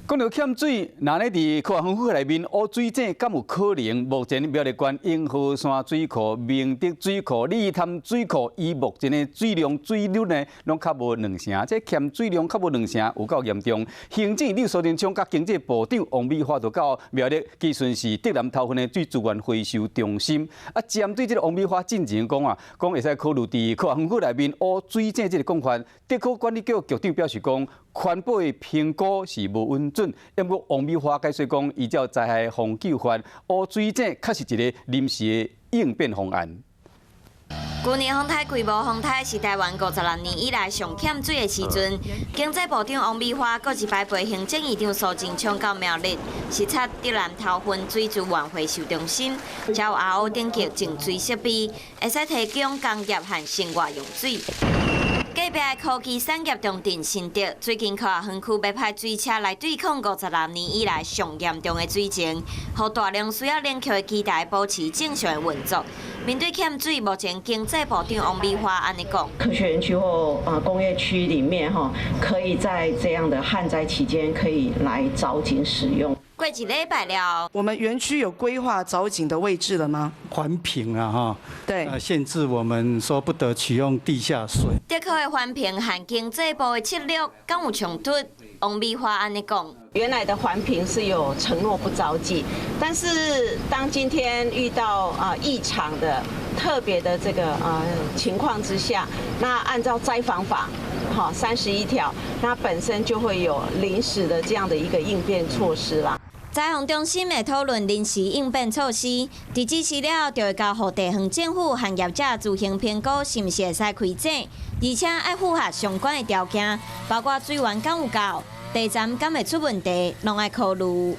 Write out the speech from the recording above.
讲到欠水，那咧伫科学园区内面污水井，敢有可能？目前苗栗县永和山水库、明德水库、李潭水库，伊目前的水量、水率呢，拢较无两成，这欠水量较无两成，有够严重。行政院苏贞昌甲经济部长王美花就到苗栗基顺市德南头份的水资源回收中心，针对这个王美花进前讲会使考虑伫科学园区内面污水井这个讲法，德科管理局局长表示讲，环保的评估是无稳准。因过王美花解说讲，依照灾害防救法，污水井确实一个临时的应变方案。去年风台规模风台是台湾56年以来上欠水的时阵，经济部长王美花搁一摆陪行政院长苏贞昌到苗栗，视察德南头份水资源回收中心，才有 RO 等级净水设备，会使提供工业和生活用水。隔壁的科技产业重镇新德，最近科学园区要派水车来对抗56年以来上严重的水情，让大量需要冷却的基台保持正常的运作。面对欠水，目前经济部长王美花安尼讲：科学园区或工业区里面可以在这样的旱灾期间可以来凿井使用。过一礼拜了，我们园区有规划凿井的位置了吗？环评啊，对，限制我们说不得启用地下水。德科的环评和经济部的策略敢有冲突？王美花安尼讲：原来的环评是有承诺不着迹，但是当今天遇到异常的特别的这个情况之下，那按照灾防法31条，那本身就会有临时的这样的一个应变措施啦。灾防中心会讨论临时应变措施，伫支持了就会交予地方政府和业者自行评估是毋是会使开井，而且要符合相关的条件，包括水源敢有够、地站敢会出问题，拢要考虑。